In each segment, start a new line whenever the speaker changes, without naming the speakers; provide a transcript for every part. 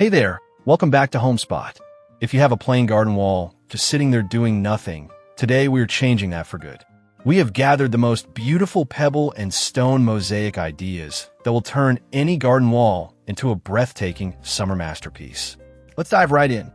Hey there, welcome back to Homespot. If you have a plain garden wall, just sitting there doing nothing, today we're changing that for good. We have gathered the most beautiful pebble and stone mosaic ideas that will turn any garden wall into a breathtaking summer masterpiece. Let's dive right in.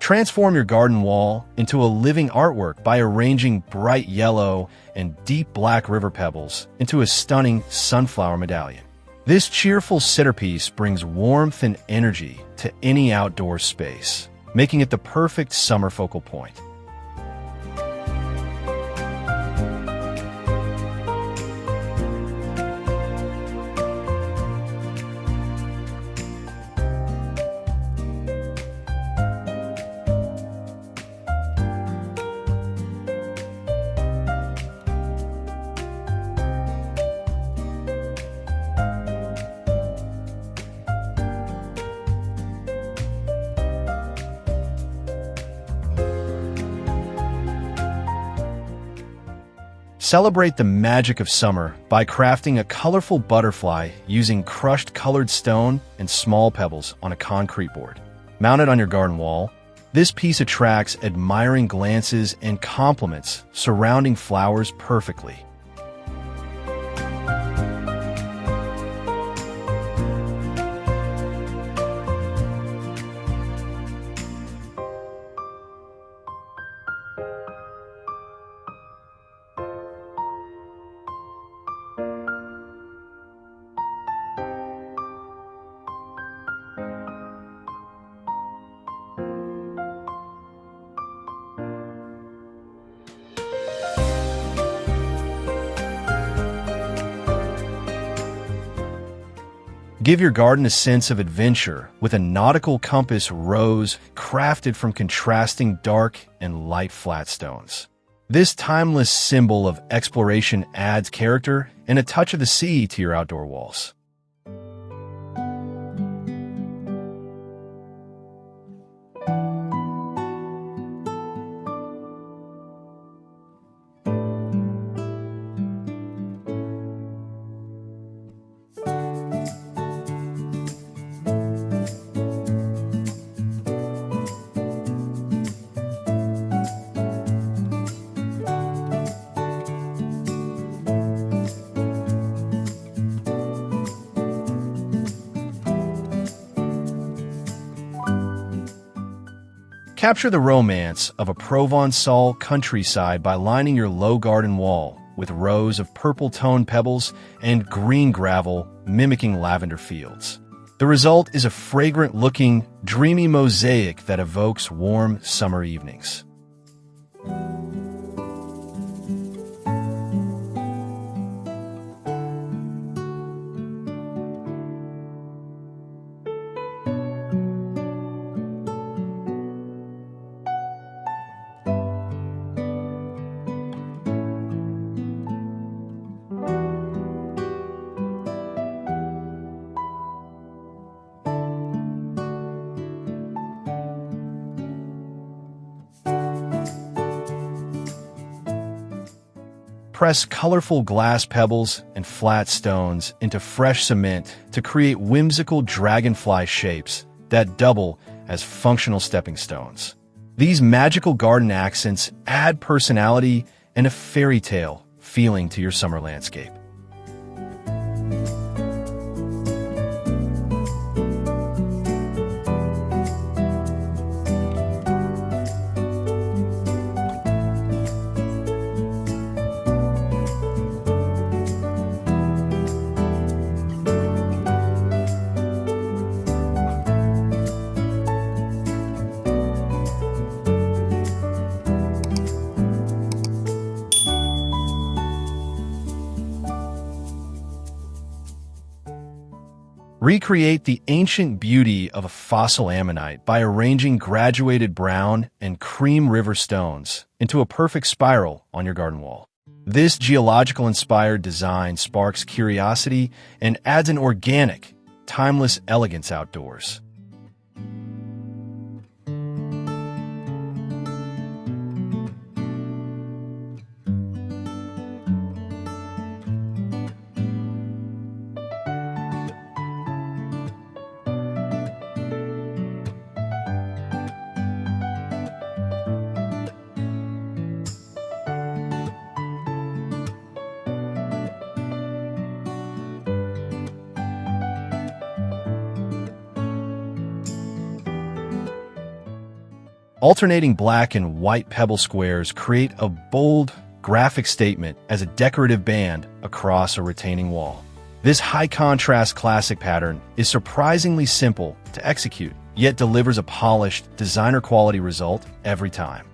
Transform your garden wall into a living artwork by arranging bright yellow and deep black river pebbles into a stunning sunflower medallion. This cheerful centerpiece brings warmth and energy to any outdoor space, making it the perfect summer focal point. Celebrate the magic of summer by crafting a colorful butterfly using crushed colored stone and small pebbles on a concrete board. Mounted on your garden wall, this piece attracts admiring glances and compliments surrounding flowers perfectly. Give your garden a sense of adventure with a nautical compass rose crafted from contrasting dark and light flat stones. This timeless symbol of exploration adds character and a touch of the sea to your outdoor walls. Capture the romance of a Provençal countryside by lining your low garden wall with rows of purple-toned pebbles and green gravel mimicking lavender fields. The result is a fragrant-looking, dreamy mosaic that evokes warm summer evenings. Press colorful glass pebbles and flat stones into fresh cement to create whimsical dragonfly shapes that double as functional stepping stones. These magical garden accents add personality and a fairy tale feeling to your summer landscape. Recreate the ancient beauty of a fossil ammonite by arranging graduated brown and cream river stones into a perfect spiral on your garden wall. This geological-inspired design sparks curiosity and adds an organic, timeless elegance outdoors. Alternating black and white pebble squares create a bold, graphic statement as a decorative band across a retaining wall. This high-contrast classic pattern is surprisingly simple to execute, yet delivers a polished, designer-quality result every time.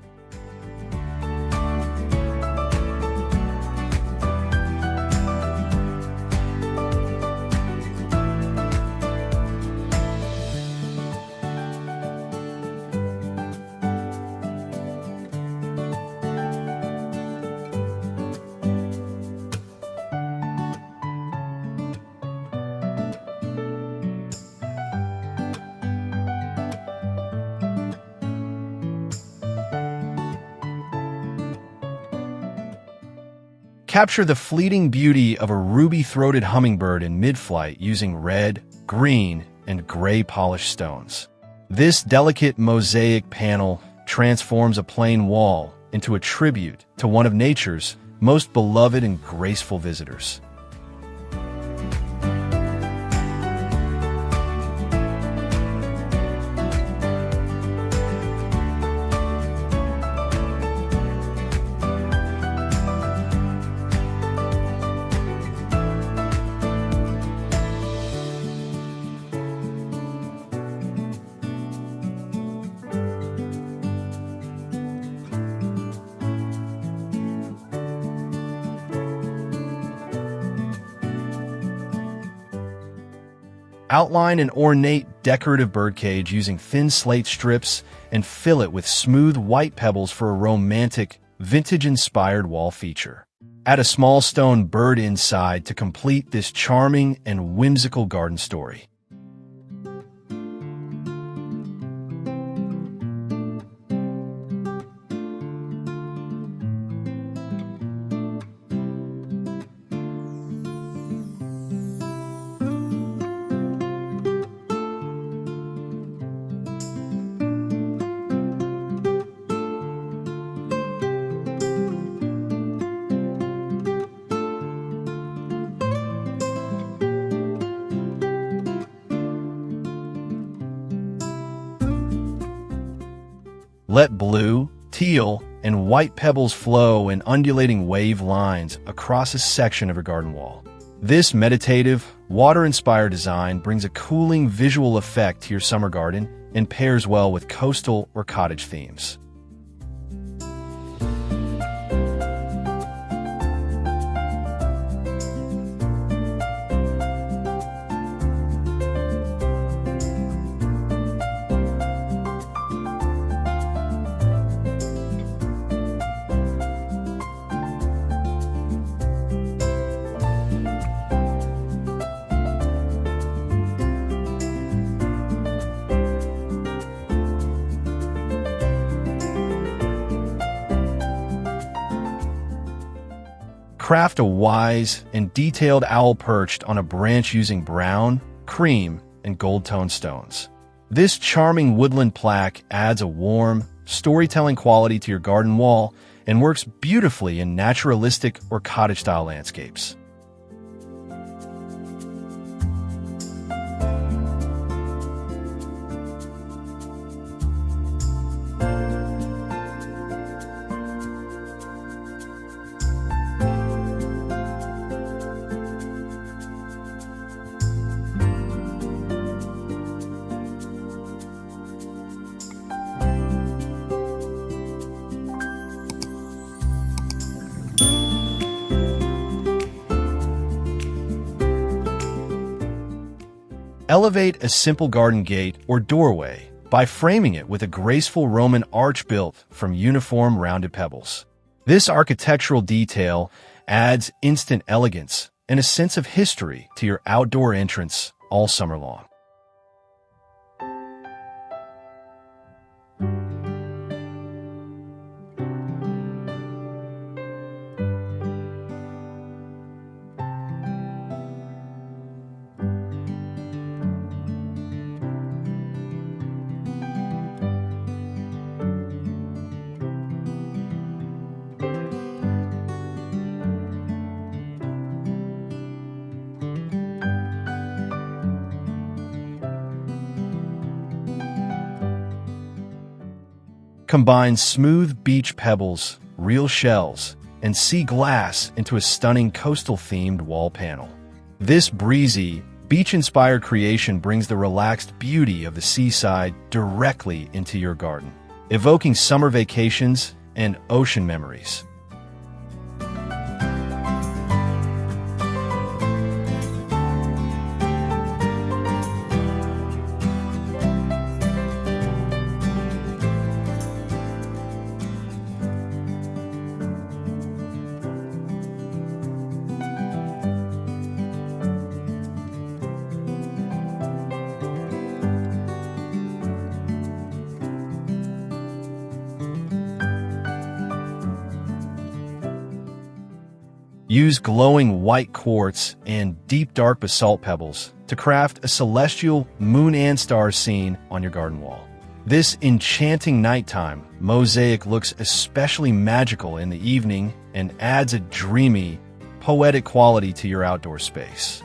Capture the fleeting beauty of a ruby-throated hummingbird in mid-flight using red, green, and gray polished stones. This delicate mosaic panel transforms a plain wall into a tribute to one of nature's most beloved and graceful visitors. Outline an ornate decorative birdcage using thin slate strips and fill it with smooth white pebbles for a romantic, vintage-inspired wall feature. Add a small stone bird inside to complete this charming and whimsical garden story. Let blue, teal, and white pebbles flow in undulating wave lines across a section of your garden wall. This meditative, water-inspired design brings a cooling visual effect to your summer garden and pairs well with coastal or cottage themes. Craft a wise and detailed owl perched on a branch using brown, cream, and gold-toned stones. This charming woodland plaque adds a warm, storytelling quality to your garden wall and works beautifully in naturalistic or cottage-style landscapes. Elevate a simple garden gate or doorway by framing it with a graceful Roman arch built from uniform rounded pebbles. This architectural detail adds instant elegance and a sense of history to your outdoor entrance all summer long. Combine smooth beach pebbles, real shells, and sea glass into a stunning coastal-themed wall panel. This breezy, beach-inspired creation brings the relaxed beauty of the seaside directly into your garden, evoking summer vacations and ocean memories. Use glowing white quartz and deep dark basalt pebbles to craft a celestial moon and stars scene on your garden wall. This enchanting nighttime mosaic looks especially magical in the evening and adds a dreamy, poetic quality to your outdoor space.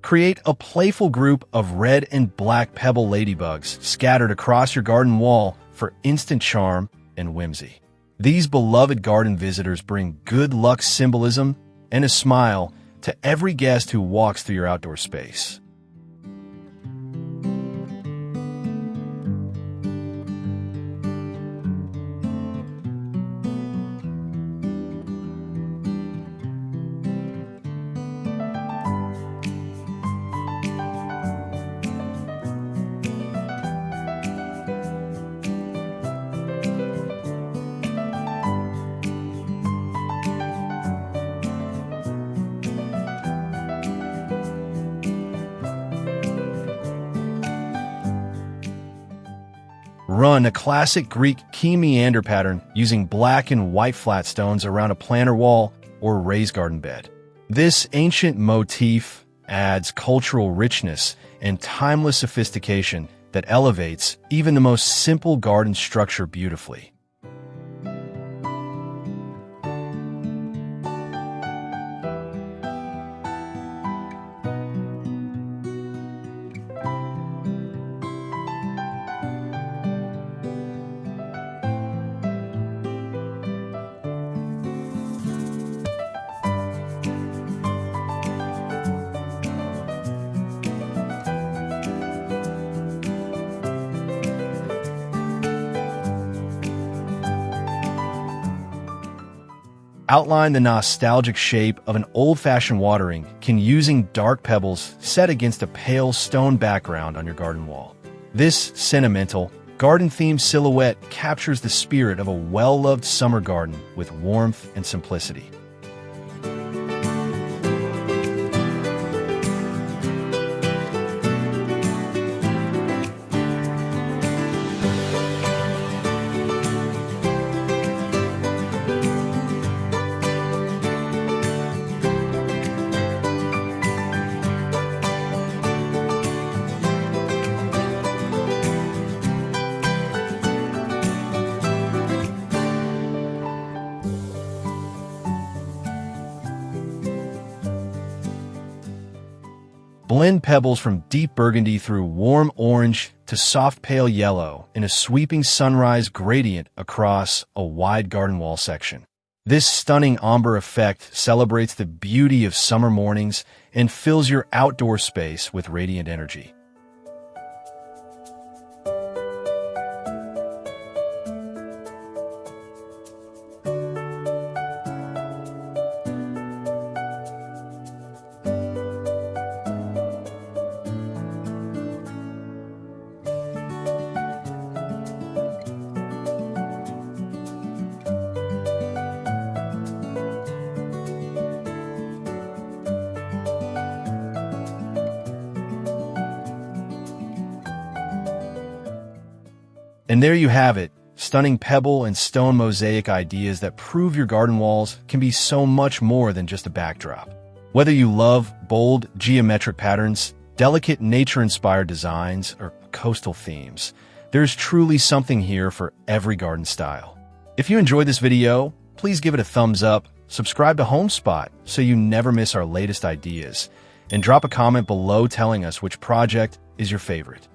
Create a playful group of red and black pebble ladybugs scattered across your garden wall for instant charm and whimsy. These beloved garden visitors bring good luck symbolism and a smile to every guest who walks through your outdoor space. Run a classic Greek key meander pattern using black and white flat stones around a planter wall or raised garden bed. This ancient motif adds cultural richness and timeless sophistication that elevates even the most simple garden structure beautifully. Outline the nostalgic shape of an old-fashioned watering can using dark pebbles set against a pale stone background on your garden wall. This sentimental, garden-themed silhouette captures the spirit of a well-loved summer garden with warmth and simplicity. Blend pebbles from deep burgundy through warm orange to soft pale yellow in a sweeping sunrise gradient across a wide garden wall section. This stunning ombre effect celebrates the beauty of summer mornings and fills your outdoor space with radiant energy. And there you have it, stunning pebble and stone mosaic ideas that prove your garden walls can be so much more than just a backdrop. Whether you love bold geometric patterns, delicate nature-inspired designs, or coastal themes, there's truly something here for every garden style. If you enjoyed this video, please give it a thumbs up, subscribe to Homespot so you never miss our latest ideas, and drop a comment below telling us which project is your favorite.